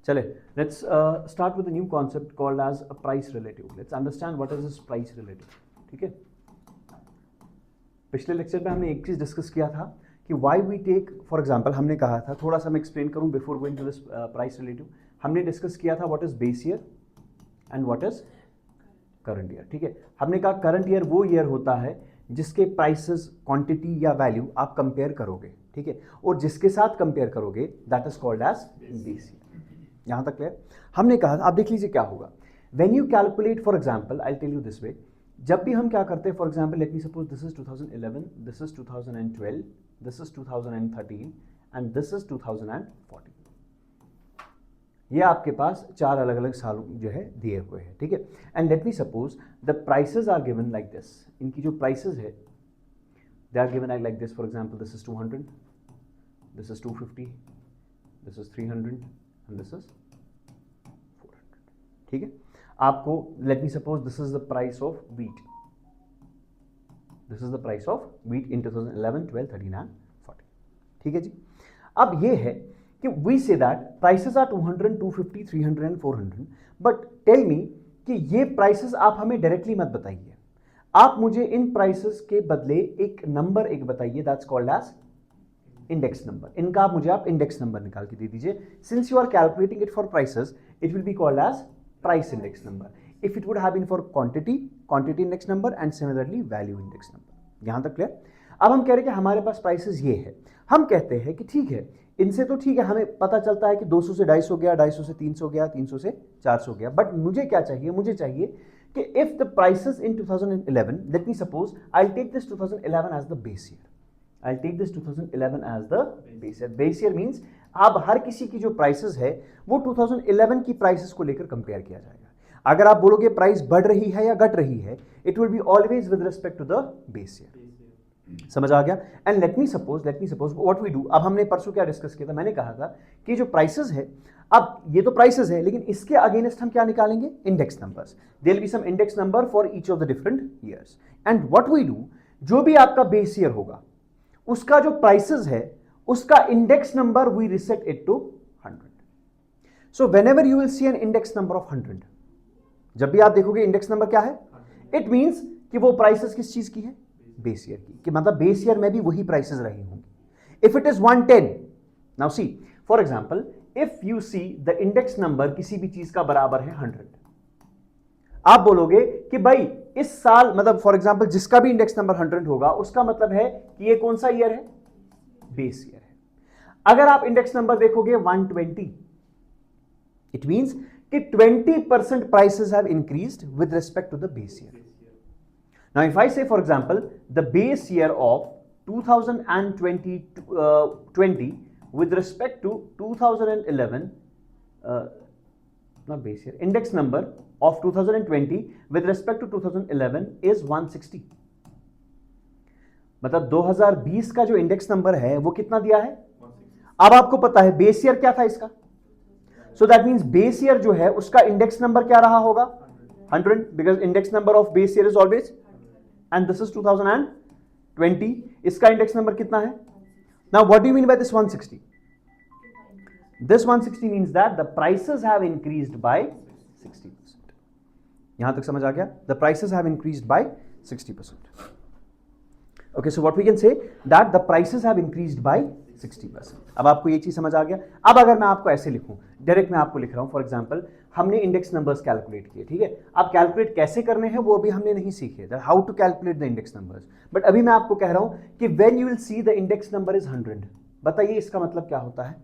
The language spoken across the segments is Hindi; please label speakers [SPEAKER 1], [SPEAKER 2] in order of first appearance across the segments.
[SPEAKER 1] चले, let's start with a new concept called as a price relative. Let's understand what is this price relative. ठीक है, पिछले लेक्चर में हमने एक चीज डिस्कस किया था कि why we take, for example, हमने कहा था, थोड़ा सा मैं एक्सप्लेन करूं before going to this price relative. हमने डिस्कस किया था what is base year and what is current year. ठीक है, हमने कहा करंट ईयर वो ईयर होता है जिसके प्राइसेस, क्वांटिटी या वैल्यू आप कंपेयर करोगे. ठीक है, और जिसके साथ कंपेयर करोगे that is called as base year. यहां तक क्लियर? हमने कहा, आप देख लीजिए क्या होगा when you calculate. For example I tell you this way, जब भी हम क्या करते हैं, for example let me suppose this is 2011, this is 2012, this is 2013 and this is 2014. ये आपके पास चार अलग अलग साल जो है दिए हुए हैं. ठीक है, and let me suppose the prices are given like this. इनकी जो प्राइसेस है they are given like this. For example this is 200, this is 250, this is 300 and this is 400. ठीक है, आपको let me suppose this is the price of wheat. This is the price of wheat in 2011, 12, 13 and 14. ठीक है जी, अब ये है कि we say that prices are 200, 250, 300 and 400, but tell me कि ये prices आप हमें डायरेक्टली मत बताइए, आप मुझे इन prices के बदले एक नंबर एक बताइए, that's called as index number. इनका आप मुझे आप index number निकाल के दे दीजिए. Since you are calculating it for prices, it will be called as price index number. If it would have been for quantity, quantity index number and similarly value index number. यहां तक क्लियर? अब हम कह रहे हैं कि हमारे पास प्राइसेस ये है. हम कहते हैं कि ठीक है, इनसे तो ठीक है, हमें पता चलता है कि 200 से 250 गया, 250 से 300 गया, 300 से 400 गया, बट मुझे क्या चाहिए? मुझे चाहिए कि if the prices in 2011, let me suppose I will take this 2011 as the base year. I will take this 2011 as the base year. Base year means अब हर किसी की जो प्राइसेस है वो 2011 की प्राइसेस को लेकर कंपेयर किया जाएगा. अगर आप बोलोगे प्राइस बढ़ रही है या घट रही है, it will be always with respect to the base year. समझ आ गया? And let me suppose what we do. अब हमने परसों क्या डिस्कस किया था? मैंने कहा था कि जो प्राइसेस है, अब ये तो प्राइसेस है, लेकिन इसके अगेंस्ट हम क्या निकालेंगे? Index numbers. There will be some index number for each of the different years. And what we do, जो भी आपका बेस ईयर होगा उसका जो प्राइसेस है उसका index number we reset it to 100. So whenever you will see an index number of 100, जब भी आप देखोगे इंडेक्स नंबर क्या है, इट मींस कि वो प्राइसेस किस चीज की है? बेस ईयर की. कि मतलब बेस ईयर में भी वही प्राइसेस रही होंगी. If it is 110, now see for example, if you C the index number किसी भी चीज का बराबर है 100, आप बोलोगे कि भाई इस साल, मतलब फॉर एग्जांपल जिसका भी इंडेक्स नंबर 100 होगा उसका मतलब है कि ये कौन सा ईयर है? बेस ईयर है. अगर आप इंडेक्स नंबर देखोगे 120, इट मींस कि 20% prices have increased with respect to the base year. Now, if I say, for example, the base year of 2020 with respect to 2011, not base year, index number of 2020 with respect to 2011 is 160. मतलब 2020 का जो इंडेक्स नंबर है वो कितना दिया है? 160. अब आपको पता है बेस ईयर क्या था इसका, सो दैट मींस बेस ईयर जो है उसका इंडेक्स नंबर क्या रहा होगा? 100, because index number of base year is always, and this is 2020. इसका इंडेक्स नंबर कितना है? Now what do you mean by this 160? This 160 means that the prices have increased by 60%. यहां तक समझ आ गया? The prices have increased by 60%. Okay, so what we can say that the prices have increased by 60%. अब आपको ये चीज समझ आ गया? अब अगर मैं आपको ऐसे लिखूं, डायरेक्ट मैं आपको लिख रहा हूं, फॉर एग्जांपल हमने इंडेक्स नंबर्स कैलकुलेट किए. ठीक है, अब कैलकुलेट कैसे करने हैं वो अभी हमने नहीं सीखे, how to calculate the index numbers. But अभी मैं आपको कह रहा हूं कि when you will see the index number is 100, बताइए इसका मतलब क्या होता है?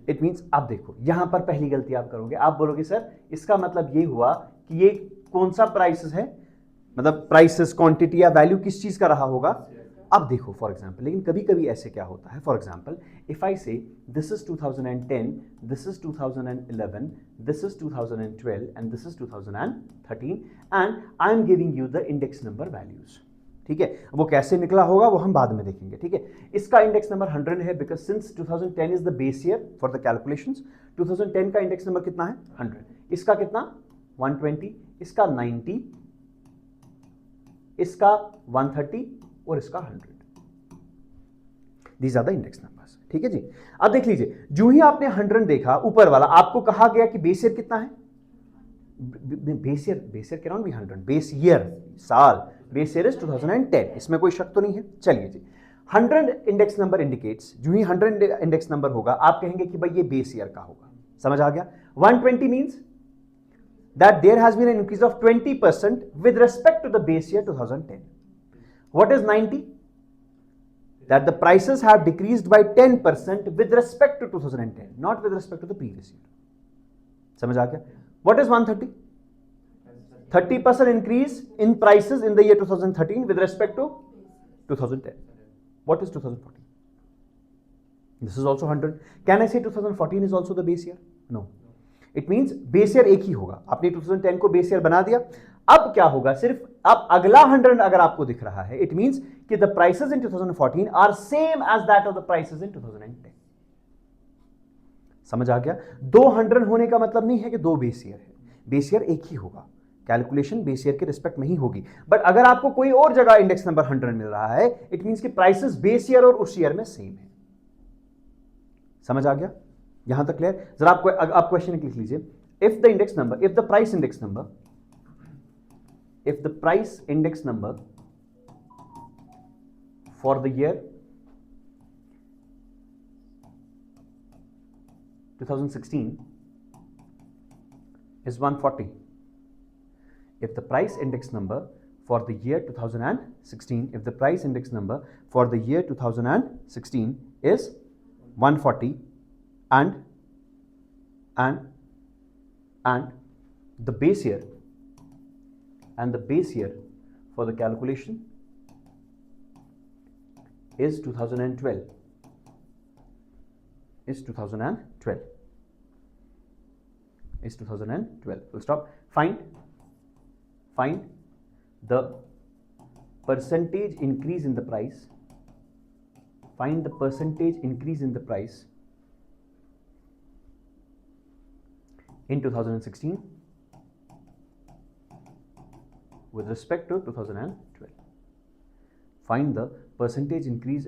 [SPEAKER 1] इट मींस, आप देखो यहां पर पहली गलती आप करोगे, आप बोलोगे सर इसका मतलब ये हुआ कि ये कौन सा प्राइसेस है, मतलब प्राइसेस, क्वांटिटी या वैल्यू किस चीज का रहा होगा? अब देखो फॉर एग्जांपल, लेकिन कभी कभी ऐसे क्या होता है, फॉर एग्जांपल इफ आई से this is 2010, this is 2011, this is 2012 and this is 2013 and I am giving you the index number values. ठीक है, वो कैसे निकला होगा वो हम बाद में देखेंगे. ठीक है, इसका इंडेक्स नंबर 100 है because since 2010 is the base year for the calculations. 2010 का इंडेक्स नंबर कितना है? 100. इसका कितना? 120. इसका 90, इसका 130 और इसका 100. These are the index numbers. ठीक है जी। अब देख लीजिए, जो ही आपने 100 देखा ऊपर वाला, आपको कहा गया कि बेस ईयर कितना है, base year can not B 100, base year साल, बेस ईयर इज 2010, इसमें कोई शक तो नहीं है। चलिए जी, 100 इंडेक्स नंबर इंडिकेट्स, जो ही 100 इंडेक्स नंबर होगा आप कहेंगे कि भाई ये बेस ईयर का होगा, समझ आ गया। 120 means that there has been an increase of 20% with respect to the base year 2010. What is 90? That the prices have decreased by 10% with respect to 2010, not with respect to the previous year. समझ आ गया? What is 130? 30% increase in prices in the year 2013 with respect to 2010. What is 2014? This is also 100. Can I say 2014 is also the base year? No. It means base year एक ही होगा। आपने 2010 को base year बना दिया। अब क्या होगा, सिर्फ अब अगला 100 अगर आपको दिख रहा है, it means कि the prices in 2014 are same as that of the prices in 2010. समझ आ गया? 200 होने का मतलब नहीं है कि दो बेस ईयर है, बेस ईयर एक ही होगा, कैलकुलेशन बेस ईयर के रिस्पेक्ट में ही होगी। बट अगर आपको कोई और जगह इंडेक्स नंबर 100 मिल रहा है, इट मींस कि प्राइसेस बेस ईयर और उस ईयर में सेम है। समझ आ गया? यहां तक क्लियर? जरा आप क्वेश्चन लिख लीजिए, if the index number, if the price index number, if the price index number for the year 2016 is 140, if the price index number for the year 2016, if the price index number for the year 2016 is 140 and the base year, and the base year for the calculation is 2012, is 2012, is 2012. Full stop. Find the percentage increase in the price, find the percentage increase in the price in 2016 with respect to 2012. Find the percentage increase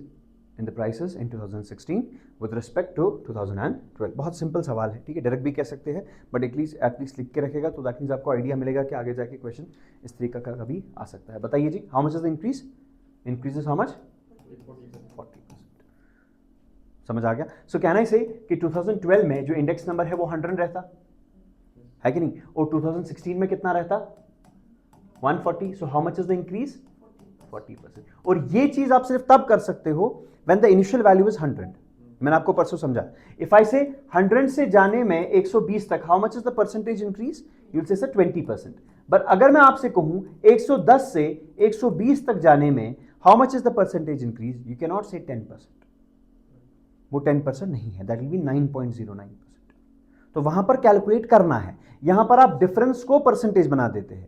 [SPEAKER 1] in the prices in 2016 with respect to 2012. बहुत सिंपल सवाल है, ठीक है, डायरेक्ट भी कह सकते हैं, बट एटलीस्ट लिख के रखेगा तो दैट मीन्स आपको आइडिया मिलेगा कि आगे जाके क्वेश्चन इस तरीके का कभी आ सकता है। बताइए जी, how much is the increase? Increases how much? 40%। समझ आ गया? सो कैन आई से कि 2012 में जो इंडेक्स नंबर है वो 100 रहता है कि नहीं, और 2016 में कितना रहता? 140. So how much is the increase? 40%. और ये चीज आप सिर्फ तब कर सकते हो when the initial value is 100. मैंने आपको परसों समझा। If I say 100 से जाने में 120 तक, how much is the percentage increase? You will say sir 20%. But अगर मैं आपसे कहूं 110 से 120 तक जाने में how much is the percentage increase? You cannot say 10%. वो 10% नहीं है, that will be 9.09%. तो वहां पर कैलकुलेट करना है। यहां पर आप डिफरेंस को परसेंटेज बना देते हैं,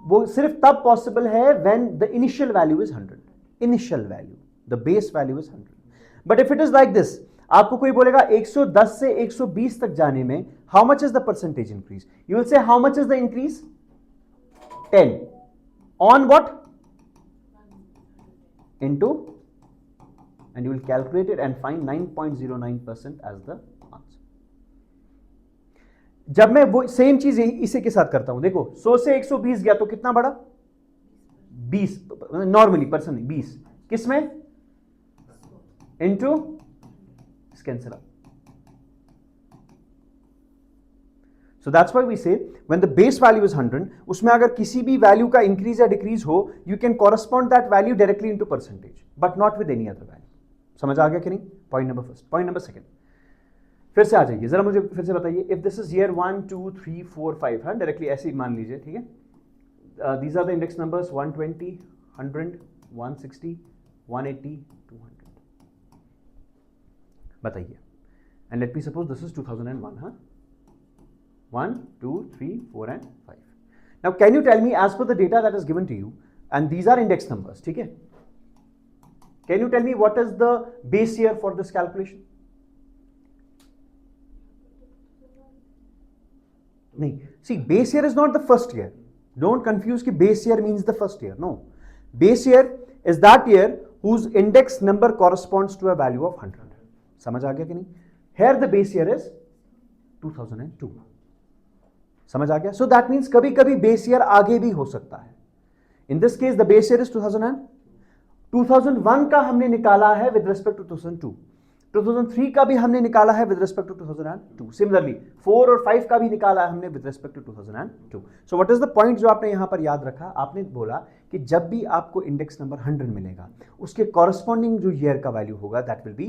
[SPEAKER 1] वो सिर्फ तब पॉसिबल है when the initial value is 100, initial value, the base value is 100। But if it is like this, आपको कोई बोलेगा 110 से 120 तक जाने में how much is the percentage increase, you will say how much is the increase? 10 on what? Into, and you will calculate it and find 9.09% as the answer. जब मैं वो सेम चीज इसी के साथ करता हूं, देखो 100 से 120 गया तो कितना बढ़ा? 20, नॉर्मली पर्सन 20, किसमें? Into cancel up. So that's why we say when the base value is 100, उसमें अगर किसी भी वैल्यू का इंक्रीज या डिक्रीज हो, you can correspond that value directly into percentage, but not with any other value. समझ आ गया कि नहीं? Point number first. Point number second, फिर से आ जाइए, जरा मुझे फिर से बताइए, इफ दिस इज ईयर 1 2 3 4 5, हाँ डायरेक्टली ऐसे ही मान लीजिए, ठीक है। These are the index numbers 120, 100, 160, 180, 200। बताइए, and let me suppose this is 2001, हाँ 1 2 3 4 and 5। Now can you tell me as per the data that is given to you, and these are index numbers, ठीक है, can you tell me what is the base year for this calculation? नहीं, see base year is not the first year, don't confuse कि base year means the first year, no, base year is that year whose index number corresponds to a value of 100। समझ आ गया कि नहीं? Here the base year is 2002. समझ आ गया? So that means कभी कभी बेस ईयर आगे भी हो सकता है. In this case the base year is 2001 का हमने निकाला है with respect to 2002. 2003 का भी हमने निकाला है with respect to 2002. Similarly 4 और 5 का भी निकाला है हमने with respect to 2002. So what is the point जो आपने यहां पर याद रखा? आपने बोला कि जब भी आपको इंडेक्स नंबर 100 मिलेगा उसके कॉरस्पॉन्डिंग जो ईयर का वैल्यू होगा that will be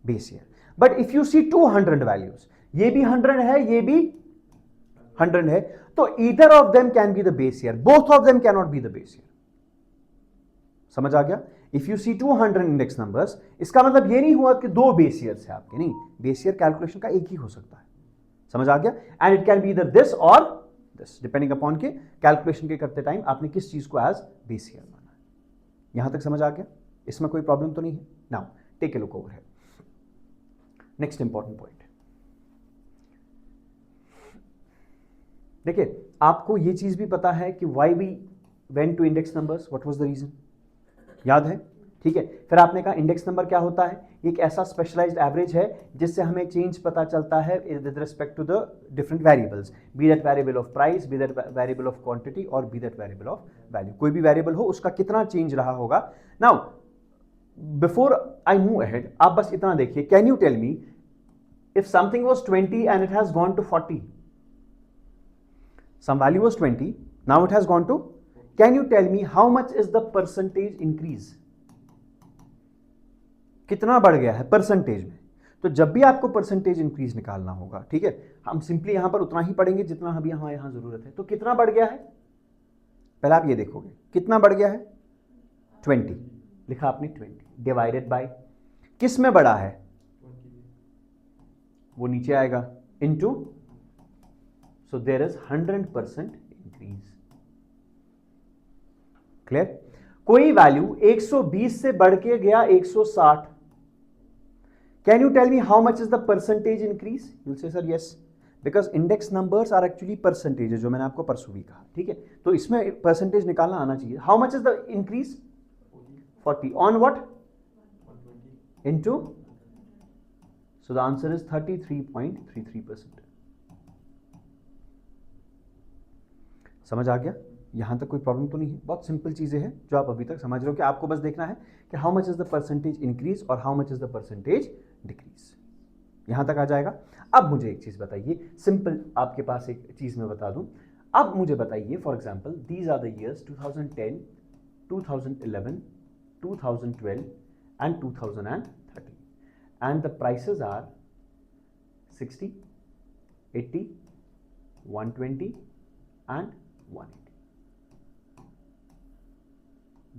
[SPEAKER 1] base year. But if you see 200 values, ये भी 100 है, ये भी 100 है, तो either of them can be the base year, both of them can not be the base year. समझ आ गया? If you see 200 index numbers, इसका मतलब ये नहीं हुआ कि दो बेस ईयर्स है आपके, नहीं, बेस ईयर कैलकुलेशन का एक ही हो सकता है. समझ आ गया? एंड इट कैन बी इधर दिस और दिस, डिपेंडिंग अपॉन के कैलकुलेशन के करते टाइम आपने किस चीज को एज बेस ईयर माना है. यहां तक समझ आ गया? इसमें कोई प्रॉब्लम तो नहीं है? Now take a look over here. Next important point, देखिए आपको ये चीज भी पता है कि why we went to index numbers, what was the reason, याद है? ठीक है. फिर आपने कहा इंडेक्स नंबर क्या होता है? एक ऐसा स्पेशलाइज्ड एवरेज है जिससे हमें चेंज पता चलता है with respect to the different variables, be that variable of price, be that variable of quantity और be that variable of value. कोई भी वेरिएबल हो उसका कितना चेंज रहा होगा. Now before I move ahead, आप बस इतना देखिए, can you tell me if something was 20 and it has gone to 40, some value was 20, now it has gone to, can you tell me how much is the percentage increase? कितना बढ़ गया है परसेंटेज में? तो जब भी आपको परसेंटेज इंक्रीज निकालना होगा, ठीक है, हम सिंपली यहां पर उतना ही पढ़ेंगे जितना अभी हमें यहां जरूरत है. तो कितना बढ़ गया है पहले आप ये देखोगे, कितना बढ़ गया है? 20 लिखा आपने, 20 डिवाइडेड बाय किस में बढ़ा है? वो नीचे आएगा into, so there is 100% increase. Clear? कोई वैल्यू 120 से बढ़ के गया 160, can you tell me how much is the percentage increase? You will say sir yes, because index numbers are actually percentage, जो मैंने आपको परसों भी कहा. ठीक है, तो इसमें परसेंटेज निकालना आना चाहिए. How much is the increase? 40 on what? Into, so the answer is 33.33%. समझ आ गया? यहां तक कोई प्रॉब्लम तो नहीं है? बहुत सिंपल चीजें हैं जो आप अभी तक समझ रहे हो कि आपको बस देखना है कि how much is the percentage increase और how much is the percentage decrease. यहां तक आ जाएगा. अब मुझे एक चीज बताइए, सिंपल आपके पास एक चीज मैं बता दूं. अब मुझे बताइए, for example these are the years 2010, 2011, 2012 and 2013. And the prices are 60, 80, 120 and 180.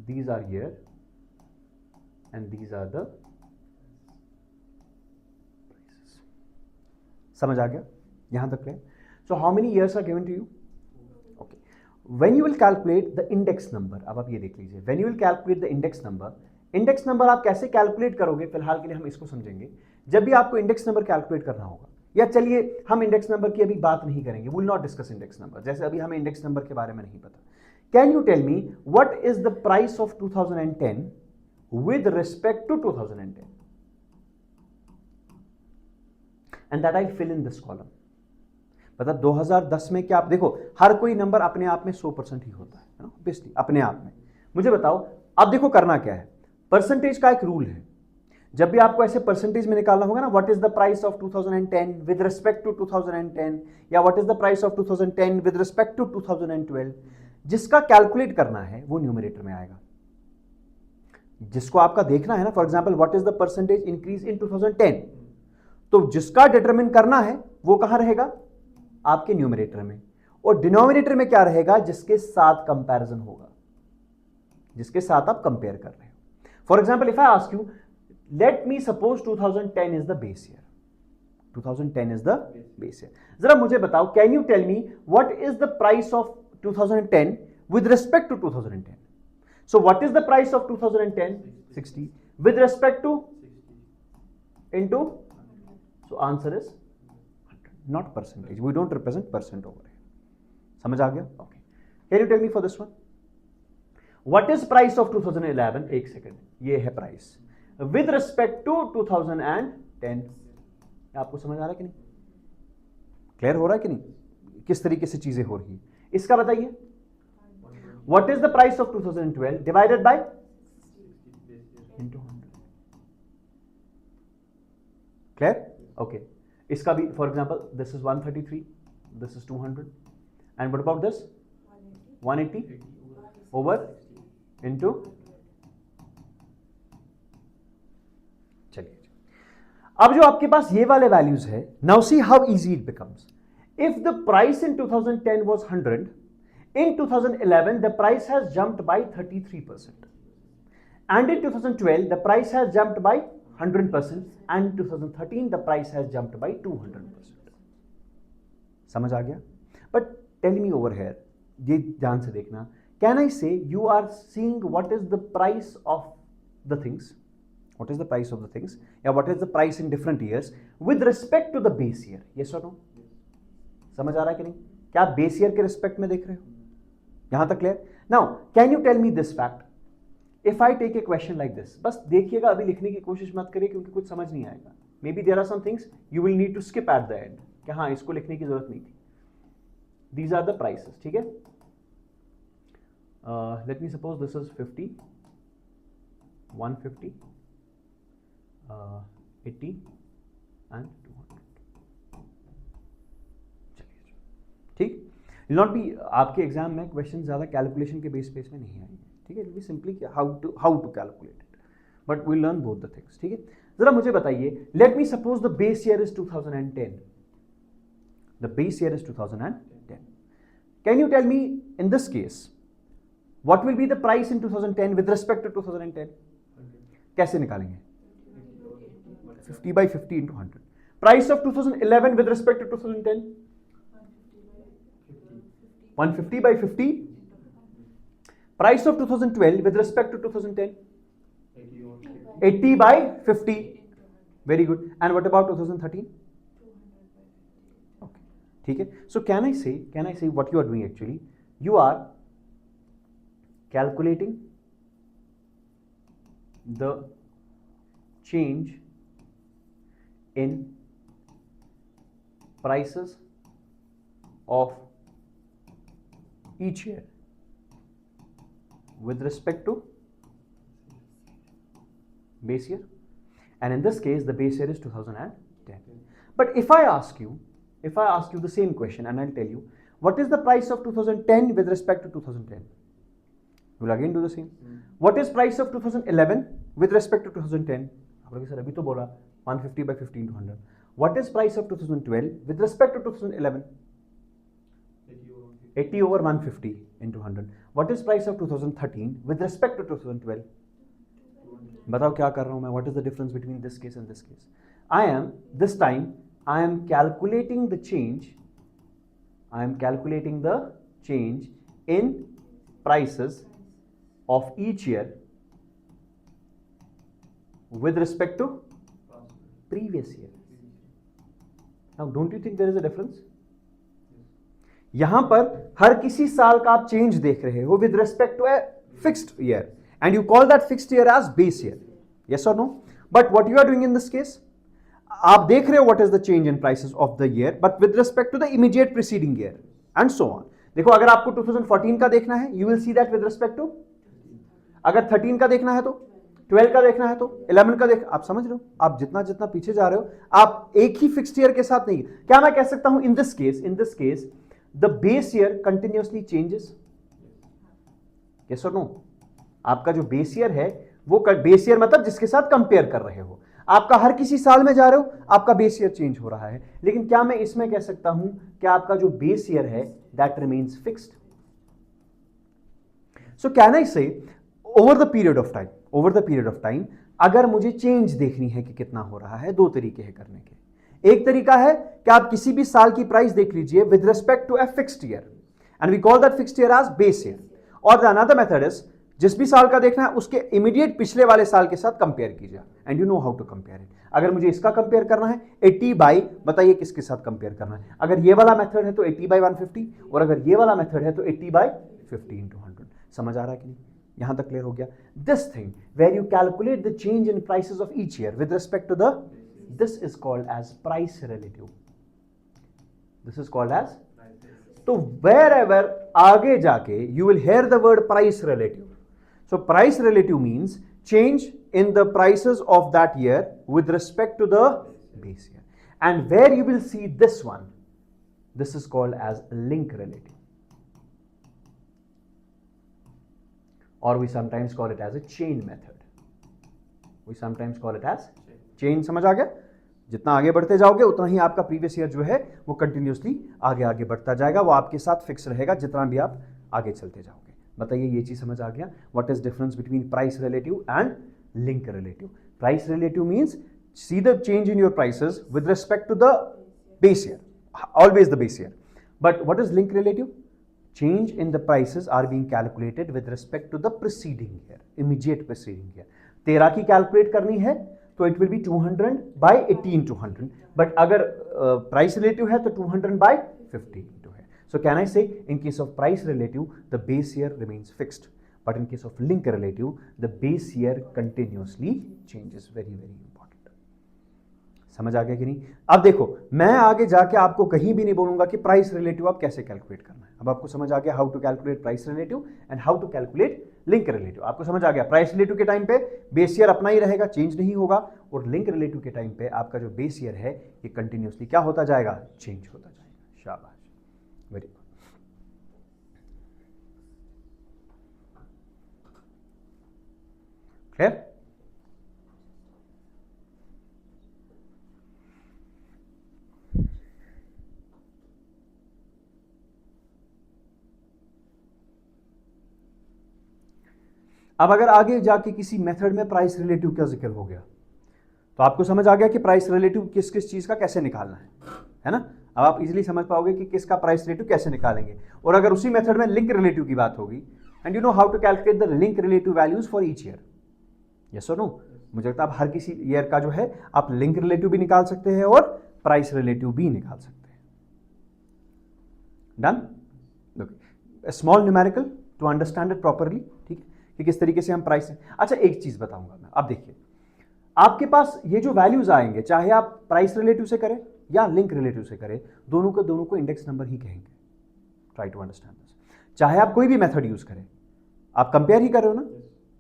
[SPEAKER 1] These are year and these are the prices. समझ आ गया? यहां तक है. So how many years are given to you? Okay. When you will calculate the index number, अब आप ये देख लीजिए, when you will calculate the index number, index number आप कैसे कैलकुलेट करोगे फिलहाल के लिए हम इसको समझेंगे. जब भी आपको इंडेक्स नंबर कैलकुलेट करना होगा, या चलिए हम इंडेक्स नंबर की अभी बात नहीं करेंगे, will not discuss index number, जैसे अभी हमें इंडेक्स नंबर के बारे में नहीं पता. Can you tell me what is the price of 2010 with respect to 2010? And that I fill in this column. मतलब 2010 में क्या, आप देखो हर कोई नंबर अपने आप में 100% ही होता है ना, ऑब्वियसली अपने आप में. मुझे बताओ अब देखो करना क्या है. परसेंटेज का एक रूल है, जब भी आपको ऐसे परसेंटेज में निकालना होगा ना, what is the price of 2010 with respect to 2010, या what is the price of 2010 with respect to 2012, जिसका कैलकुलेट करना है वो न्यूमरेटर में आएगा. जिसको आपका देखना है ना, for example what is the percentage increase in 2010, तो जिसका डिटरमिन करना है वो कहां रहेगा? आपके न्यूमरेटर में. और डिनोमिनेटर में क्या रहेगा? जिसके साथ कंपैरिजन होगा, जिसके साथ आप कंपेयर कर रहे हो. For example if I ask you, let me suppose 2010 is the base year. 2010 is the base year. जरा मुझे बताओ, can you tell me what is the price of 2010 with respect to 2010? So what is the price of 2010? 60 with respect to into, so answer is 100, not percentage. We don't represent percent over here. समझ आ गया? Okay. Can you tell me for this one, what is price of 2011? एक सेकेंड, ये है प्राइस विद रिस्पेक्ट टू 2010. 10। आपको समझ आ रहा है कि नहीं? क्लियर हो रहा है कि नहीं किस तरीके से चीजें हो रही है? इसका बताइए, what is the price of 2012 divided by into 100। Clear? Okay, इसका भी for example this is 133, this is 200, and what about this 180 over into. चलिए, अब जो आपके पास ये वाले वैल्यूज है, now see how easy it becomes. If the price in 2010 was 100, in 2011 the price has jumped by 33%, and in 2012 the price has jumped by 100%, and in 2013 the price has jumped by 200%. समझ आ गया? But tell me over here, ये ध्यान से देखना, can I say you are seeing what is the price of the things, what is the price of the things, या what is the price in different years with respect to the base year? Yes or no? समझ आ रहा है कि नहीं? क्या आप बेस ईयर के रिस्पेक्ट में देख रहे हो? यहां तक clear? Now can you tell me this fact, if I take a question like this, बस देखिएगा, अभी लिखने की कोशिश मत करिए क्योंकि कुछ समझ नहीं आएगा। Maybe there are some things you will need to skip at the end, कि हाँ इसको लिखने की जरूरत नहीं थी। दीज आर द प्राइसेस, ठीक है? Let me suppose this is 50, 150, 80 and 200। चलिए, ठीक। नॉट बी आपके एग्जाम में क्वेश्चन ज्यादा कैलकुलेशन के बेस में नहीं आएंगे, ठीक है? Be simply how to calculate it, but we learn both the things, ठीक है? जरा मुझे बताइए, let me suppose the base year is 2010, the base year is 2010। Can you tell me in this case what will be the price in 2010 with respect to 2010? कैसे निकालेंगे? 50 by 50 into 100. Price of 2011 with respect to 2010? 150 by 50. Price of 2012 with respect to 2010? 80 by 50. Very good. And what about 2013? Okay. ठीक है. So can I say what you are doing actually? You are calculating the change in prices of each year with respect to base year, and in this case the base year is 2010. But if I ask you the same question and I'll tell you what is the price of 2010 with respect to 2010, you will again do the same. What is price of 2011 with respect to 2010? Sir अभी तो बोला 150 by 50 into 100. What is price of 2012 with respect to 2011? 80 over 150 into 100. What is price of 2013 with respect to 2012? बताओ क्या कर रहा हूं मैं? What is the difference between this case and this case? This time I am calculating the change in prices of each year with respect to previous year. Now don't you think there is a difference? यहां पर हर किसी साल का आप चेंज देख रहे हो with respect to a fixed year, and you call that fixed year as base year. Yes or no? But what you are doing in this case, आप देख रहे हो what is the change in prices of the year but with respect to the immediate preceding year and so on. देखो, अगर आपको 2014 का देखना है you will see that with respect to, अगर 13 का देखना है तो 12 का देखना है तो 11 का देख, आप समझ रहे हो? आप जितना जितना पीछे जा रहे हो आप एक ही फिक्स्ड ईयर के साथ नहीं। क्या मैं कह सकता हूं इन this case the base year continuously changes? Yes और नो? आपका जो बेस ईयर है वो बेस ईयर मतलब जिसके साथ कंपेयर कर रहे हो, आपका हर किसी साल में जा रहे हो आपका बेस ईयर चेंज हो रहा है। लेकिन क्या मैं इसमें कह सकता हूं कि आपका जो बेस ईयर है that remains fixed? So can I say over the period of time अगर मुझे चेंज देखनी है कि कितना हो रहा है, दो तरीके हैं करने के। एक तरीका है कि आप किसी भी साल की प्राइस देख लीजिए with respect to a fixed year and we call that fixed year as base year, और द अनदर मेथड इज जिस भी साल का देखना है उसके इमीडिएट पिछले वाले साल के साथ कंपेयर कीजिए, and you know how to compare it. अगर मुझे इसका कंपेयर करना है 80 बाई, बताइए किसके साथ कंपेयर करना है? अगर ये वाला मेथड है तो 80 बाई 150, और अगर ये वाला मेथड है तो 80 बाई 50 into 100। समझ आ रहा है कि नहीं? यहां तक क्लियर हो गया? This thing where you calculate the change in prices of each year with respect to the This is called as price relative. This is called as. तो wherever आगे जाके you will hear the word price relative. So price relative means change in the prices of that year with respect to the base year. And where you will see this one, this is called as link relative. Or we sometimes call it as a chain method. We sometimes call it as chain. समझ आ गया? जितना आगे बढ़ते जाओगे उतना ही आपका प्रीवियस ईयर जो है वो कंटिन्यूसली आगे आगे बढ़ता जाएगा, वो आपके साथ फिक्स रहेगा जितना भी आप आगे चलते जाओगे. बताइए ये चीज समझ आ गया? What is difference between price relative and link relative? Price relative means see the change in your prices with respect to the base year, always the base year. But what is link relative? Change in the prices are being calculated with respect to the preceding year, immediate preceding year. 13 की कैलकुलेट करनी है तो it will B 200 by 80 into 100. But अगर प्राइस रिलेटिव है तो 200 by 50 into है. So can I say in case of price relative the base year remains fixed, but in case of link relative the base year continuously changes. Very very important. समझ आ गया कि नहीं? अब देखो मैं आगे जाके आपको कहीं भी नहीं बोलूंगा कि प्राइस रिलेटिव आप कैसे कैलकुलेट करना है. अब आपको समझ आ गया how to calculate price relative and how to calculate link relative. आपको समझ आ गया प्राइस रिलेटिव के टाइम पे बेस ईयर अपना ही रहेगा, चेंज नहीं होगा, और लिंक रिलेटिव के टाइम पे आपका जो बेस ईयर है ये कंटिन्यूसली क्या होता जाएगा? चेंज होता जाएगा. शाबाश, वेरी गुड. क्लियर? अब अगर आगे जाके किसी मेथड में प्राइस रिलेटिव का जिक्र हो गया तो आपको समझ आ गया कि प्राइस रिलेटिव किस किस चीज का कैसे निकालना है ना? अब आप इजीली समझ पाओगे कि किसका प्राइस रिलेटिव कैसे निकालेंगे. और अगर उसी मेथड में लिंक रिलेटिव की बात होगी, and you know how to calculate the link relative values for each year. Yes और नो? मुझे लगता है आप हर किसी ईयर का जो है आप लिंक रिलेटिव भी निकाल सकते हैं और प्राइस रिलेटिव भी निकाल सकते हैं. Done? Okay, small numerical to understand it properly. ठीक है कि किस तरीके से हम प्राइस. अच्छा एक चीज बताऊंगा मैं. अब देखिए आपके पास ये जो वैल्यूज आएंगे, चाहे आप प्राइस रिलेटिव से करें या लिंक रिलेटिव से करें, दोनों को इंडेक्स नंबर ही कहेंगे. Try to understand this. चाहे आप कोई भी मेथड यूज करें, आप कंपेयर ही कर रहे हो ना,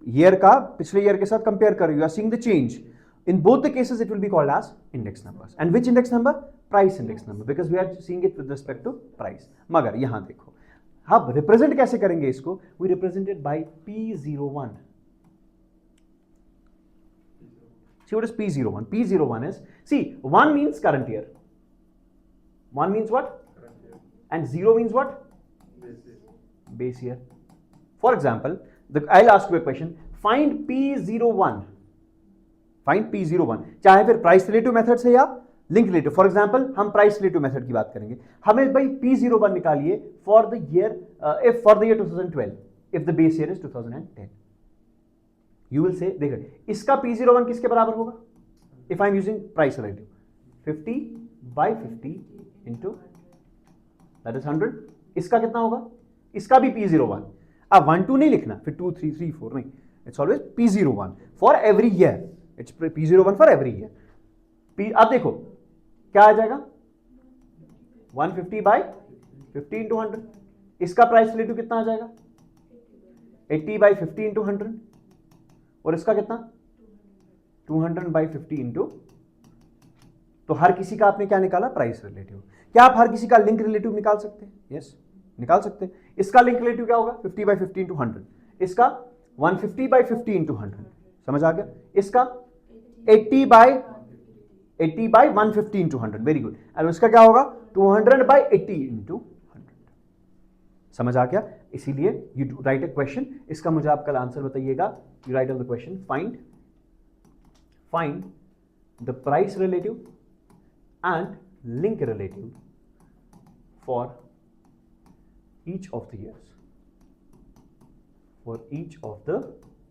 [SPEAKER 1] ईयर का पिछले ईयर के साथ कंपेयर कर रहे हो, you are seeing the change. In both the cases it will be called as index numbers. And which index number? Price index number, because we are seeing it with respect to price. मगर यहां देखो अब रिप्रेजेंट कैसे करेंगे इसको? We represented by P01. See what is P01? P01 is, see, 1 means current year. 1 means what? Current year. And 0 means what? Base year. Base year. For example, I'll ask you a question. Find P01. Find P01. चाहे फिर प्राइस रिलेटिव मेथड से या लिंक रिलेटिव. फॉर एग्जाम्पल हम प्राइस रिलेटिव मेथड की बात करेंगे. हमें भाई P01 निकालिए for the year, if for the year 2012, if the base year is 2010. You will से, देखो इसका P01 किसके बराबर होगा? If I am using price relative, 50 by 50 into that is 100. इसका कितना होगा? इसका भी P01. अब 1 2 नहीं लिखना, फिर 2 3 3 4 नहीं, it's always P01 for every year. It's P01 for every year. अब देखो क्या आ जाएगा? 150 by 50 इंटू 100. इसका प्राइस रिलेटिव कितना आ जाएगा? 80 by 50 इंटू 100. और इसका कितना? 200 by 50 इंटू. तो हर किसी का आपने क्या निकाला? Price relative. क्या आप हर किसी का लिंक रिलेटिव निकाल सकते हैं? यस, निकाल सकते हैं. इसका लिंक रिलेटिव क्या होगा? 50 by 50 इंटू 100. इसका 150 by 50 इंटू 100. समझ आ गया? इसका 80 by 150 इंटू 100. Very good. और इसका क्या होगा? 200 by 80 इंटू 100. समझ आ गया? इसीलिए यू राइट अ क्वेश्चन. इसका मुझे आप कल आंसर बताइएगा. You write on the question, find the price relative and link relative for each of the years. For each of the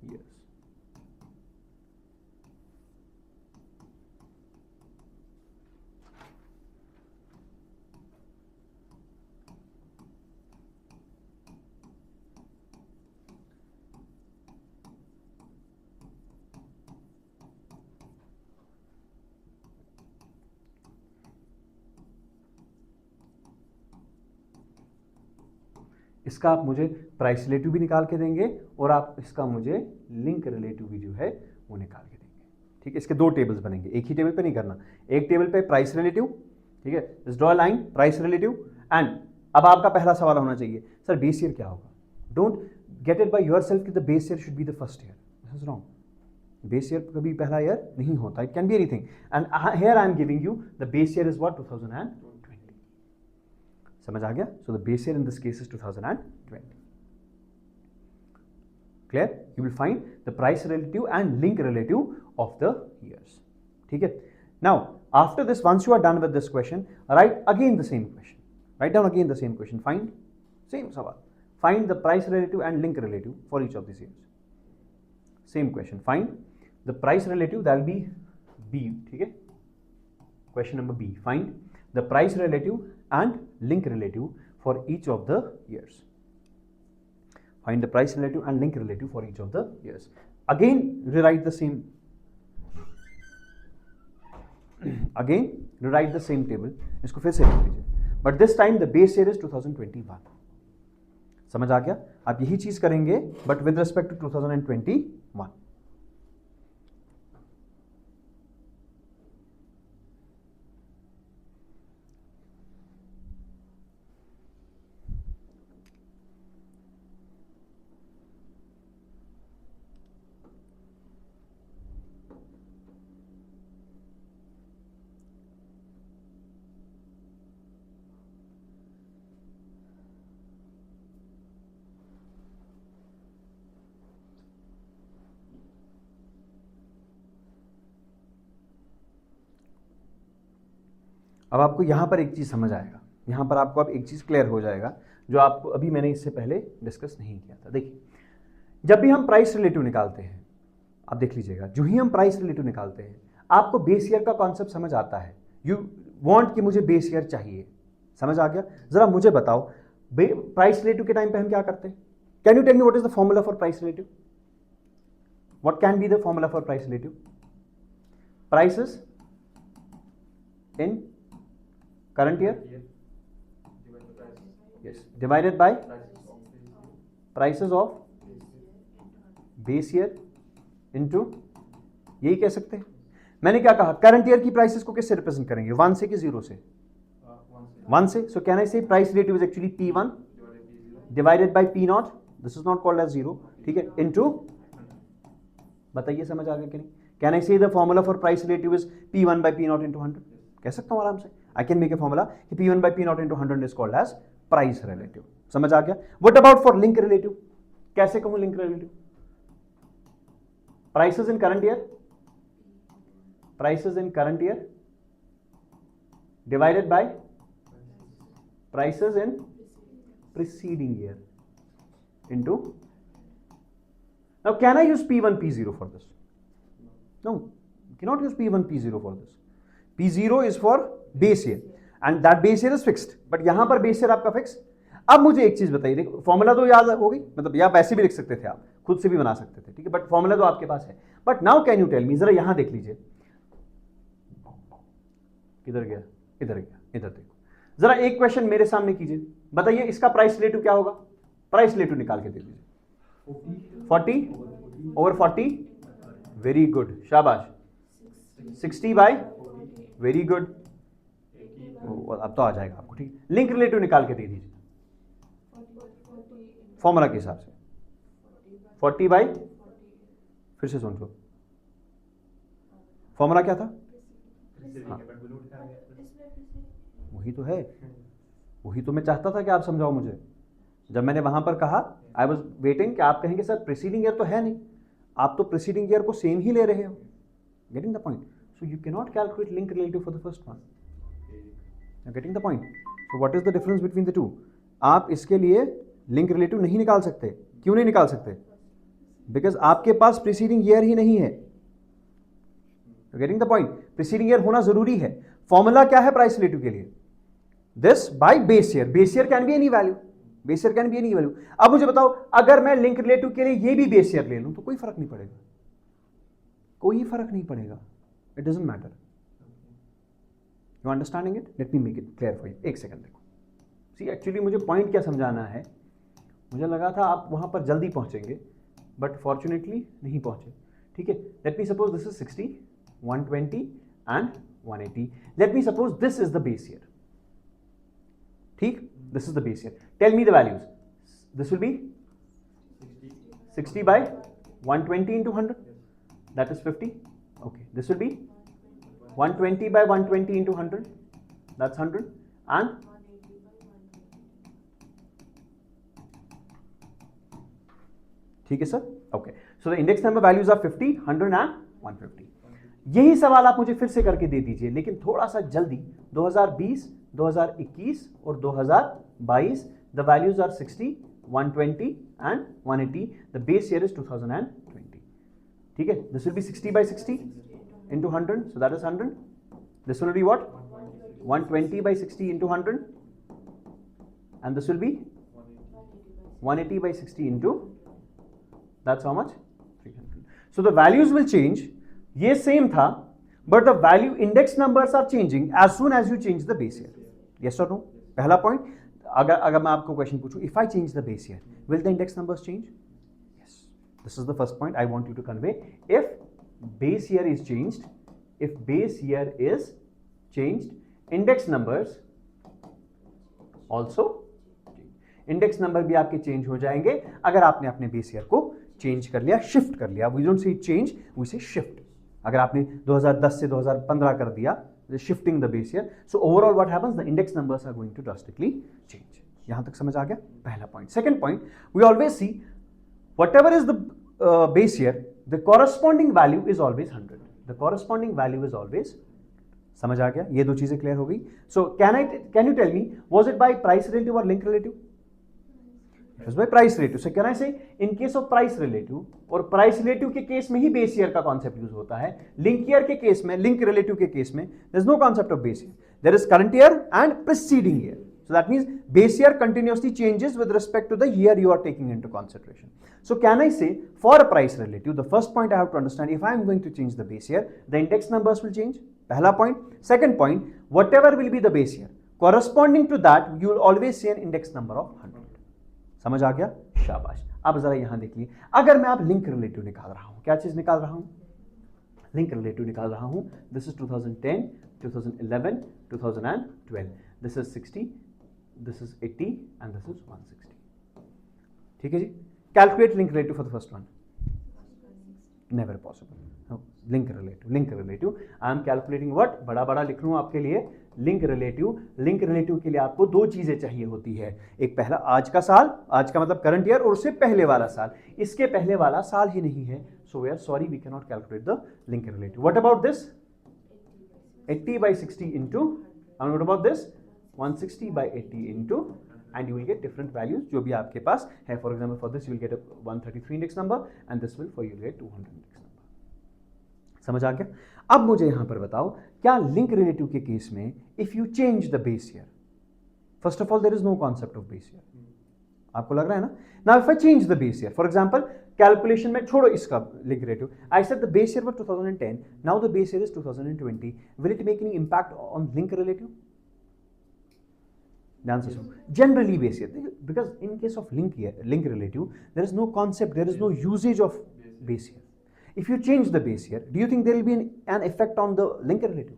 [SPEAKER 1] years. इसका आप मुझे प्राइस रिलेटिव भी निकाल के देंगे और आप इसका मुझे लिंक रिलेटिव भी जो है वो निकाल के देंगे। ठीक है, इसके दो टेबल्स बनेंगे, एक ही टेबल पे नहीं करना। एक टेबल पे प्राइस रिलेटिव, ठीक है, just draw line price relative. And अब आपका पहला सवाल होना चाहिए, सर बेस ईयर क्या होगा? Don't get it by yourself कि the base year should be the first year, this is wrong. Base year कभी पहला ईयर नहीं होता, it can be anything. And here I am giving you the base year is what, 2020। समझ आ गया? So the base year in this case is 2020। Clear? You will find the price relative and link relative of the years. ठीक है? Now, after this, once you are done with this question, write again the same question. Write down again the same question. Find same सवाल. Find the price relative and link relative for each of these years. Same question. Find the price relative, that will be B. ठीक है? Question number B. Find the price relative and link relative for each of the years. Find the price relative and link relative for each of the years. Again, rewrite the same. Again, rewrite the same table. इसको फिर से लिख लीजिए. But this time the base year is 2021. समझ आ गया? आप यही चीज करेंगे, but with respect to 2021. अब आपको यहाँ पर एक चीज़ समझ आएगा, यहाँ पर आपको अब एक चीज़ क्लियर हो जाएगा जो आपको अभी मैंने इससे पहले डिस्कस नहीं किया था। देखिए, जब भी हम प्राइस रिलेटिव निकालते हैं, आप देख लीजिएगा, जो ही हम प्राइस रिलेटिव निकालते हैं, आपको बेस ईयर का कॉन्सेप्ट समझ आता है। यू वांट कि मुझे बेस ईयर चाहिए, समझ आ गया? जरा मुझे बताओ, प्राइस रिलेटिव के टाइम पे हम क्या करते हैं? Can you tell me what is the formula for price relative? What can be the formula for price relative? Prices in current year, yes, divided by prices of base year into, यही कह सकते हैं। मैंने क्या कहा, करंट ईयर की प्राइसेस को किससे रिप्रेजेंट करेंगे, 1 से कि 0 से? 1 से। सो can I say price relative is actually P1 divided by P0, this is not called as 0, ठीक है, इनटू, बताइए समझ आ गया कि नहीं? कैन आई से the formula for price relative is P1 by P0 into 100? कह सकता हूं आराम से। I can make a formula कि P1 by P0 into 100 is called as price relative. समझ आ गया? What about for link relative? कैसे कहूं link relative? Prices in current year, prices in current year divided by prices in preceding year into. Now can I use P1 P0 for this? No, you cannot use P1 P0 for this. P0 is for base year and that base year is fixed, but यहां पर बेस ईयर आपका फिक्स। अब मुझे एक चीज बताइए, देखो फॉर्मूला तो याद हो गई, मतलब या वैसे भी लिख सकते थे आप, खुद से भी बना सकते थे, ठीक है, बट फॉर्मूला तो आपके पास है। But now can you tell me, जरा यहां देख लीजिए, किधर गया, इधर गया, इधर देखो जरा, एक क्वेश्चन मेरे सामने कीजिए, बताइए इसका प्राइस रिलेटिव क्या होगा? प्राइस रिलेटिव निकाल के दे दीजिए। 40 over 40, वेरी गुड, शाबाश। 60 by, वेरी गुड, अब तो आ जाएगा आपको, ठीक है। लिंक रिलेटिव निकाल के दे दीजिए फॉर्मूला के हिसाब से। 40 बाई, फिर से सोचो, फॉर्मूला क्या था? हाँ, वही तो है, वही तो मैं चाहता था कि आप समझाओ मुझे। जब मैंने वहां पर कहा, आई वॉज वेटिंग कि आप कहेंगे सर प्रीसीडिंग ईयर तो है नहीं, आप तो प्रीसीडिंग ईयर को सेम ही ले रहे हो। Getting the point? So you can not calculate link relative for the first one. Getting the point? So what is the difference between the two? आप इसके लिए लिंक रिलेटिव नहीं निकाल सकते। क्यों नहीं निकाल सकते? बिकॉज आपके पास प्रीसीडिंग ईयर ही नहीं है। Getting the point? Preceding year होना जरूरी है। फॉर्मूला क्या है प्राइस रिलेटिव के लिए? This by base year. Base year can be any value, base year can be any value. अब मुझे बताओ, अगर मैं लिंक रिलेटिव के लिए ये भी बेस ईयर ले लूं तो कोई फर्क नहीं पड़ेगा, कोई फर्क नहीं पड़ेगा, it doesn't matter. You understanding it? Let me make it clear for you. एक सेकंड देखो, सी एक्चुअली मुझे पॉइंट क्या समझाना है मुझे लगा था आप वहां पर जल्दी पहुंचेंगे, बट फॉर्चुनेटली नहीं पहुंचे। ठीक है, let me suppose this is 60, 120 and 180। Let me suppose this is the base year. ठीक, this is the base year. Tell me the values. This will be 60 by 120 into 100, that is 50. Okay, this will be 120 by 120 into 100, that's 100, and ठीक है sir. Okay, so the index number values are 50, 100 and 150। यही सवाल आप मुझे फिर से करके दे दीजिए, लेकिन थोड़ा सा जल्दी। 2020, 2021 और 2022, the values are 60, 120 and 180. The base year is 2020. ठीक है, this will be 60 by 60 into 100, so that is 100. This will be what? 120 by 60 into 100, and this will be 180 by 60 into, that's how much? 300. So the values will change. ये same था, but the value index numbers are changing as soon as you change the base year. Yes or no? पहला point, अगर मैं आपको क्वेश्चन पूछूं, if I change the base year, will the index numbers change? Yes. This is the first point I want you to convey. If base year is changed, index numbers also change. Index number भी आपके चेंज हो जाएंगे अगर आपने अपने base year को चेंज कर लिया, शिफ्ट कर लिया। We don't say change, we say shift. अगर आपने 2010 से 2015 कर दिया, shifting the base year, so overall what happens, the index numbers are going to drastically change. यहां तक समझ आ गया पहला point. Second point, we always see whatever is the base year, the corresponding value is always 100. The corresponding value is always, समझ आ गया? ये दो चीजें क्लियर हो गई। So can you tell me, was it by price relative or link relative? It was by price relative. So can I say in case of price relative, और price relative के केस में ही base year का concept यूज होता है, link year के केस में, link relative के केस में there is no concept of base year. There is current year and preceding year. So that means base year continuously changes with respect to the year you are taking into consideration. So can I say for a price relative, the first point I have to understand, if I am going to change the base year, the index numbers will change. पहला point. Second point, whatever will be the base year, corresponding to that you will always see an index number of 100. समझ आ गया? शाबाश। अब जरा यहां देखिए, अगर मैं आप लिंक रिलेटिव निकाल रहा हूं, क्या चीज निकाल रहा हूं? लिंक रिलेटिव निकाल रहा हूं। This is 2010, 2011, 2012, this is 60, this is 80 and this is 160। ठीक है जी, calculate link relative for the first one. Never possible. Link relative I am calculating what, बड़ा बड़ा लिख लूं आपके लिए, लिंक रिलेटिव के लिए आपको दो चीजें चाहिए होती है। एक पहला आज का साल, आज का मतलब करंट ईयर, और उससे पहले वाला साल। इसके पहले वाला साल ही नहीं है, so we are sorry, we can not calculate the link relative. What about this 80 by 60 into, and what about this 160 by 80 into, and you will get different values जो भी आपके पास है। For example, for this you will get a 133 index number, and this will for you get 200 index number। समझ आ गया? अब मुझे यहां पर बताओ, क्या लिंक रिलेटिव के केस में if you change the base year, first of all there is no concept of base year, आपको लग रहा है ना? Now if I change the base year, for example calculation में छोड़ो इसका link relative, I said the base year was 2010, now the base year is 2020, will it make any impact on link relative? ध्यान से सुनो, generally base year, because in case of link relative there is no concept, there is no usages of base year. If you change the base year, do you think there will be an effect on the link relative?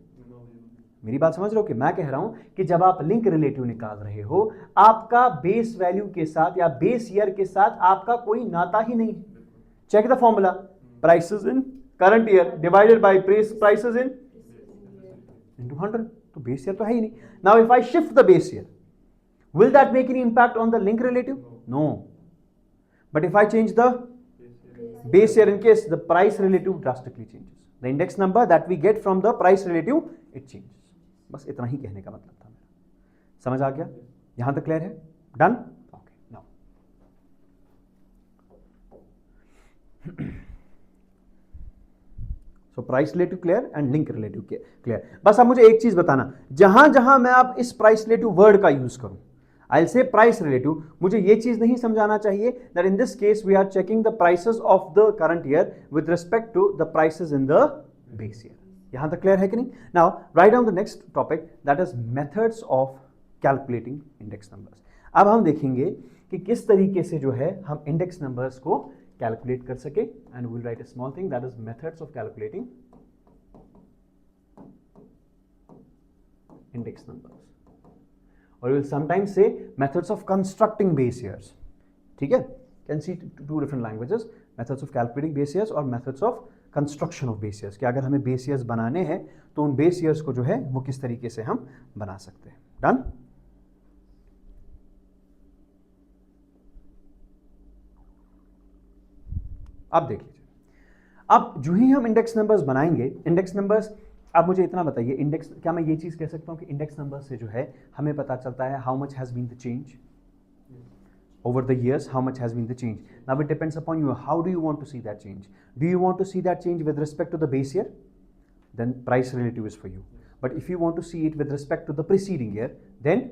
[SPEAKER 1] मेरी बात समझ रहे हो कि मैं कह रहा हूं कि जब आप लिंक रिलेटिव निकाल रहे हो, आपका बेस वैल्यू के साथ या बेस ईयर के साथ आपका कोई नाता ही नहीं। Check the formula, prices in current year divided by prices in into 100, तो बेस ईयर तो है ही नहीं। Now if I shift the base year, will that make any impact on the link relative? No. But if I change the base year, in case the price relative drastically changes, the index number that we get from the price relative it changes। बस इतना ही कहने का मतलब था मेरा। समझ आ गया? यहां तक क्लियर है? Done? Okay, now so price relative clear and link relative clear. बस अब मुझे एक चीज बताना, जहां जहां मैं अब इस प्राइस रिलेटिव वर्ड का यूज करूं, I'll say price relative, मुझे ये चीज नहीं समझाना चाहिए that in this case we are checking the prices of the current year with respect to the prices in the base year। यहां तक क्लियर है कि नहीं? Now write down the next topic, that is methods of calculating index numbers। अब हम देखेंगे कि किस तरीके से जो है हम इंडेक्स नंबर्स को कैलकुलेट कर सके, and we will write a small thing that is methods of calculating index numbers, और we will sometimes say methods of constructing base years. ठीक है, can see two different languages, methods of calculating base years और methods of construction of base years, कि अगर हमें बेस ईयर्स बनाने हैं तो उन बेस ईयर्स को जो है वो किस तरीके से हम बना सकते हैं. डन. अब देख लीजिए, अब जो ही हम इंडेक्स नंबर्स बनाएंगे, इंडेक्स नंबर्स, अब मुझे इतना बताइए, इंडेक्स, क्या मैं ये चीज कह सकता हूं कि इंडेक्स नंबर्स से जो है हमें पता चलता है how much has been the change over the years, how much has been the change. Now it depends upon you, how do you want to see that change? Do you want to see that change with respect to the base year? Then price relative is for you. But if you want to see it with respect to the preceding year, then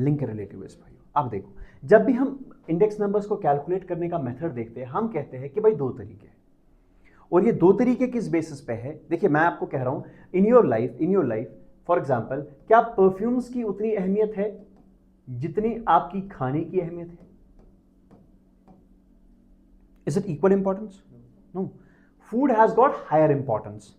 [SPEAKER 1] link relative is for you. अब देखो, जब भी हम इंडेक्स नंबर्स को कैलकुलेट करने का मेथड देखते हैं, हम कहते हैं कि भाई दो तरीके हैं, और ये दो तरीके किस बेसिस पे है. देखिए मैं आपको कह रहा हूं, in your life for example, क्या परफ्यूम्स की उतनी अहमियत है जितनी आपकी खाने की अहमियत है? Is it equal importance? No. Food has got higher importance.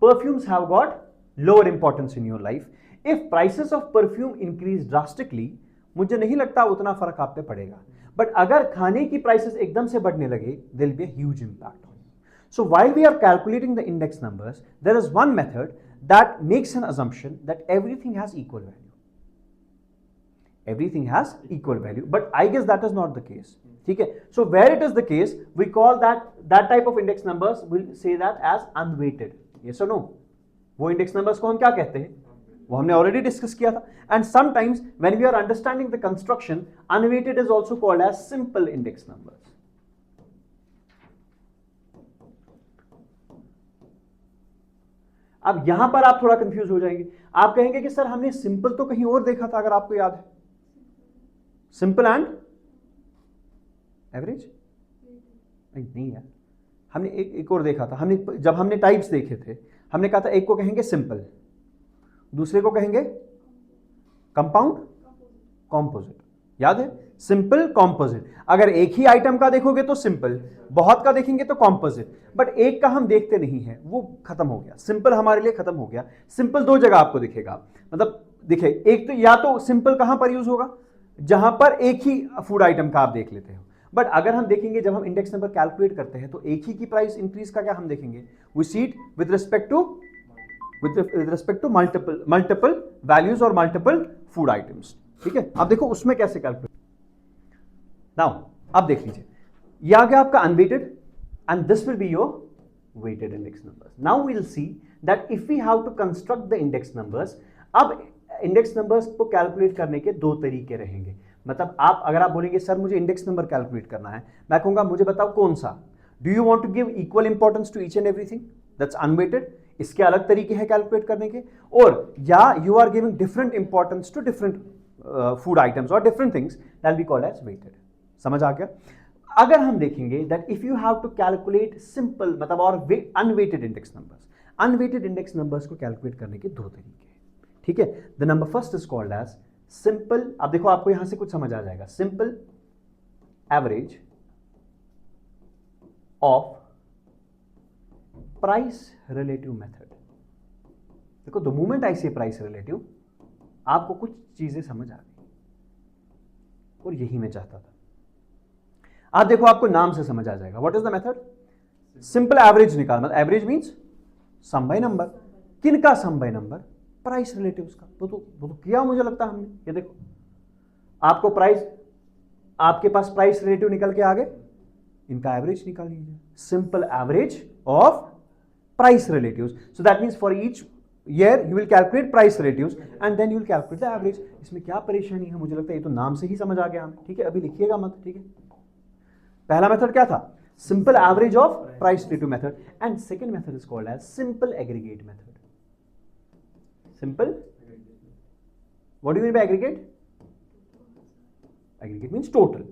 [SPEAKER 1] Perfumes have got lower importance in your life. If prices of perfume increase drastically, मुझे नहीं लगता उतना फर्क आप पे पड़ेगा. But अगर खाने की prices एकदम से बढ़ने लगे, there will be a huge impact on you. So while we are calculating the index numbers, there is one method that makes an assumption that everything has equal value. Everything has equal value, but I guess that is not the case. ठीक है, so where it is the case, we call that type of index numbers, we'll say that as unweighted. Yes or no? वो index numbers को हम क्या कहते हैं, वो हमने already discuss किया था. And sometimes when we are understanding the construction, unweighted is also called as simple index numbers. अब यहां पर आप थोड़ा कंफ्यूज हो जाएंगे, आप कहेंगे कि सर हमने सिंपल तो कहीं और देखा था, अगर आपको याद है, सिंपल एंड एवरेज नहीं यार, हमने एक और देखा था. हमने जब हमने टाइप्स देखे थे, हमने कहा था एक को कहेंगे सिंपल, दूसरे को कहेंगे कंपाउंड कॉम्पोजिट. याद है, सिंपल कॉम्पोजिट. अगर एक ही आइटम का देखोगे तो सिंपल, बहुत का देखेंगे तो कॉम्पोजिट, बट एक का हम देखते नहीं है, वो खत्म हो गया. सिंपल हमारे लिए खत्म हो गया. सिंपल दो जगह आपको दिखेगा, मतलब दिखे, एक तो या तो सिंपल कहां पर यूज होगा, जहां पर एक ही फूड आइटम का आप देख लेते हो. बट अगर हम देखेंगे, जब हम इंडेक्स नंबर कैलकुलेट करते हैं, तो एक ही की प्राइस इंक्रीज का क्या हम देखेंगे, we see it with respect to multiple values और मल्टीपल फूड आइटम्स. ठीक है, अब देखो उसमें कैसे कैलकुलेट. नाउ अब देख लीजिए, ये आ गया आपका unweighted, and this will be your weighted index numbers. Now we will see that if we have to construct the index numbers. अब इंडेक्स नंबर्स को कैलकुलेट करने के दो तरीके रहेंगे. मतलब आप, अगर आप बोलेंगे सर मुझे इंडेक्स नंबर कैलकुलेट करना है, मैं कहूंगा मुझे बताओ कौन सा. Do you want to give equal importance to each and everything, that's unweighted, इसके अलग तरीके हैं कैलकुलेट करने के, और या you are giving different importance to different food items और different things, that will be called as weighted. समझ आ गया. अगर हम देखेंगे that if you have to calculate simple, मतलब और unweighted index numbers, unweighted index numbers को कैलकुलेट करने के दो तरीके हैं. ठीक है, the number first is called as simple. अब देखो आपको यहां से कुछ समझ आ जाएगा. Simple average of price relative method. देखो the moment I say price relative, आपको कुछ चीजें समझ आ गई, और यही मैं चाहता था. आप देखो आपको नाम से समझ आ जाएगा. What is the method? Simple average निकाल, मतलब average means sum by number. किनका sum by number? Price relatives का. वो तो किया मुझे लगता है हमने. ये देखो आपको प्राइस, आपके पास प्राइस रिलेटिव निकल के आ गए, इनका एवरेज निकाल लीजिए. Simple average of price relatives. So that means for each year you will calculate price relatives and then you will calculate the average. इसमें क्या परेशानी है, मुझे लगता है ये तो नाम से ही समझ आ गया हमें. ठीक है, अभी लिखिएगा मत. ठीक है, पहला मेथड क्या था? Simple average of price relative method. And second method is called as simple aggregate method. Simple. What do you mean by aggregate? Aggregate means total.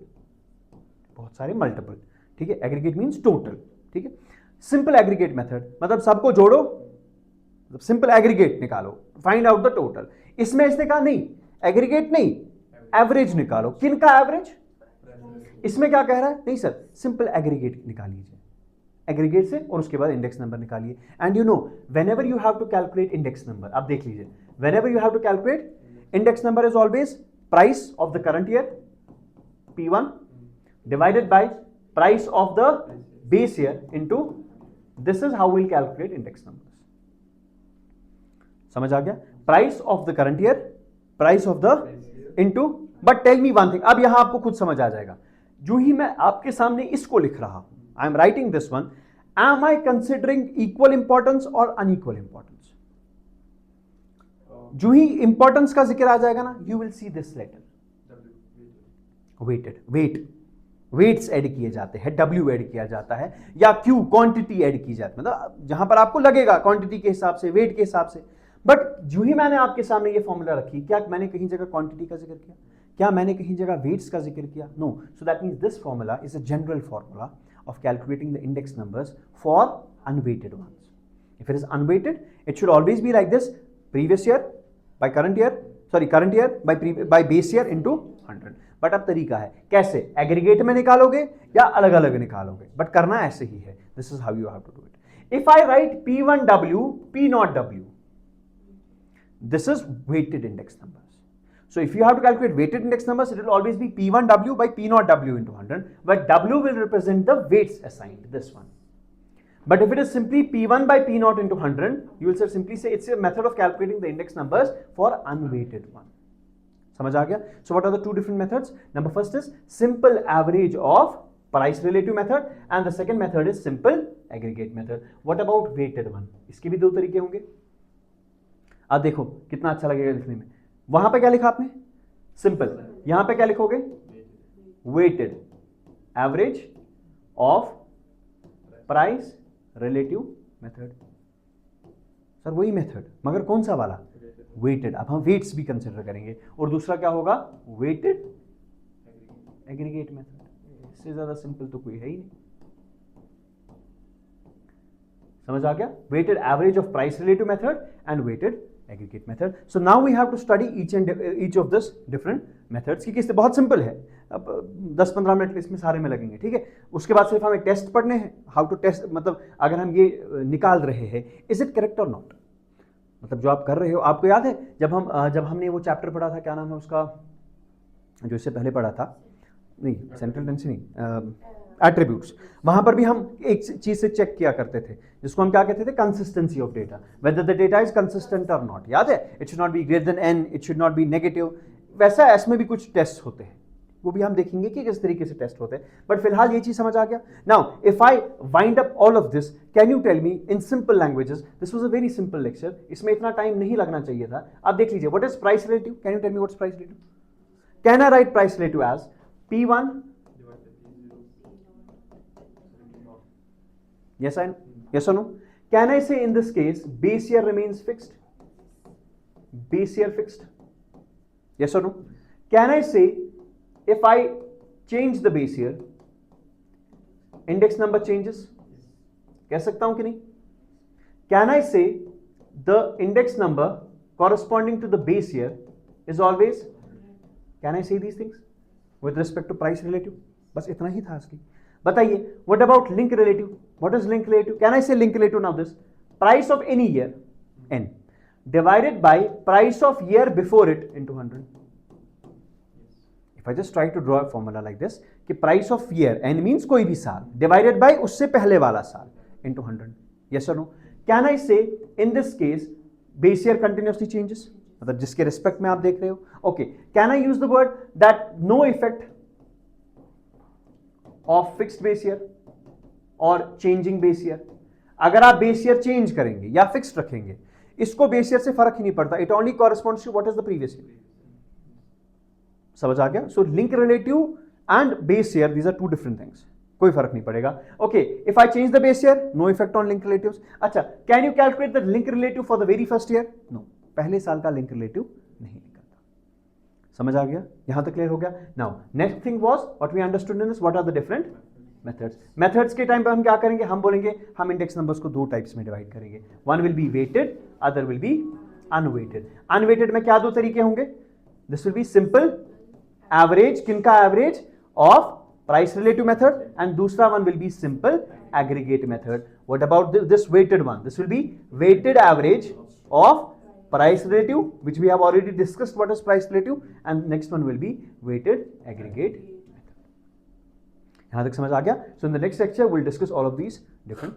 [SPEAKER 1] बहुत सारे multiple. ठीक है, aggregate means total. ठीक है, simple aggregate method मतलब सबको जोड़ो, मतलब simple aggregate निकालो, find out the total. इसमें इसने कहा नहीं, aggregate नहीं, average निकालो. किन का average? इसमें क्या कह रहा है, नहीं सर सिंपल एग्रीगेट निकाल लीजिए, एग्रीगेट से और उसके बाद इंडेक्स नंबर निकालिए। And you know whenever you have to calculate index number, आप देख लीजिए, whenever you have to calculate index number is always price of the current year P1 divided by price of the base year into this is how we'll calculate index numbers. समझ आ गया? Price of the current year, price of the into, but tell me one thing, अब यहां आपको खुद समझ आ जाएगा, जो ही मैं आपके सामने इसको लिख रहा हूं, I am writing this one, am I considering equal importance और अनइक्वल इंपॉर्टेंस? जो ही इंपॉर्टेंस का जिक्र आ जाएगा ना, you will see this letter weighted, weights add किए जाते हैं, W ऐड किया जाता है, या Q क्वांटिटी ऐड की जाती है, मतलब जहां पर आपको लगेगा क्वांटिटी के हिसाब से, वेट के हिसाब से। बट जो ही मैंने आपके सामने ये फॉर्मूला रखी, क्या मैंने कहीं जगह क्वांटिटी का जिक्र किया? क्या मैंने कहीं जगह वेट्स का जिक्र किया? No. So that means this formula is a general formula of calculating the index numbers for unweighted ones. If it is unweighted, it should always be like this, previous year by current year, sorry current year by base year into 100। But अब तरीका है कैसे, एग्रीगेट में निकालोगे या अलग अलग निकालोगे, बट करना ऐसे ही है। This is how you have to do it. If I write P1W, P0W, this is weighted index numbers. So if you have to calculate weighted index numbers, it will always be P1W by P0W into 100, where W will represent the weights assigned, this one. But if it is simply P1 by P0 into 100, you will simply say it's a method of calculating the index numbers for unweighted one. समझ आ गया? So what are the two different methods? Number first is simple average of price relative method, and the second method is simple aggregate method. What about weighted one? इसके भी दो तरीके होंगे। अब देखो कितना अच्छा लगेगा लिखने में। वहां पे क्या लिखा आपने? सिंपल। यहां पे क्या लिखोगे? Weighted average of price relative method. Sir वही मेथड, मगर कौन सा वाला? वेटेड। अब हम वेट्स भी कंसिडर करेंगे, और दूसरा क्या होगा? Weighted aggregate method. इससे ज्यादा सिंपल तो कोई है ही नहीं। समझ आ गया? Weighted average of price relative method and weighted aggregate method. So now we have to study each of this different methods, क्योंकि इससे बहुत सिंपल है। अब 10-15 मिनट इसमें सारे में लगेंगे, ठीक है। उसके बाद सिर्फ हमें टेस्ट पढ़ने हैं, हाउ टू टेस्ट, मतलब अगर हम ये निकाल रहे हैं इज इट करेक्ट और नॉट, मतलब जो आप कर रहे हो। आपको याद है जब हमने वो चैप्टर पढ़ा था, क्या नाम है उसका, जो इससे पहले पढ़ा था, नहीं सेंट्रल टेंस नहीं, एट्रीब्यूट्स, वहां पर भी हम एक चीज से चेक किया करते थे, जिसको हम क्या कहते थे? Consistency of data, whether the data is consistent और नॉट। याद है? It should not be greater than n, it should not be negative. वैसा इसमें भी कुछ टेस्ट होते हैं, वो भी हम देखेंगे कि किस तरीके से टेस्ट होते हैं। बट फिलहाल ये चीज समझ आ गया। Now if I wind up all of this, can you tell me in simple languages, this was a very simple lecture, इसमें इतना टाइम नहीं लगना चाहिए था। आप देख लीजिए, what is price relative? Can you tell me what is price relative? Can I write price relative as P1? Yes or no? Can I say in this case base year remains fixed? Base year fixed? Yes or no? Can I say if I change the base year, index number changes? कह सकता हूं कि नहीं? Can I say the index number corresponding to the base year is always? Can I say these things with respect to price relative? बस इतना ही था इसकी। बताइए, what about link relative? What is link relative? Can I say link relative now? This price of any year n divided by price of year before it into 100. If I just try to draw a formula like this, कि price of year n means कोई भी साल divided by उससे पहले वाला साल into 100. Yes or no? Can I say in this case base year continuously changes? मतलब जिसके रिस्पेक्ट में आप देख रहे हो। Okay, can I use the word that no effect of fixed base year और changing base year? अगर आप base year change करेंगे या fixed रखेंगे, इसको base year से फर्क ही नहीं पड़ता, it only corresponds to what is the previous year. समझ आ गया? So link relative and base year, these are two different things, कोई फर्क नहीं पड़ेगा। Okay, if I change the base year, no effect on link relatives. अच्छा, can you calculate the link relative for the very first year? No, पहले साल का link relative नहीं निकलता। समझ आ गया? यहां तक क्लियर हो गया? Now next thing was what we understood in this, what are the different methods. Methods के टाइम पे हम क्या करेंगे? हम बोलेंगे हम इंडेक्स नंबर्स को दो टाइप्स में डिवाइड करेंगे, one will be weighted, other will be unweighted. Unweighted में क्या दो तरीके होंगे? This will be simple average, किनका average? Of price relative method, and दूसरा one will be simple aggregate method. What about this weighted one? This will be weighted average of price relative, which we have already discussed what is price relative, and next one will be weighted aggregate method. यहाँ तक समझ आ गया? So in the next lecture we'll discuss all of these different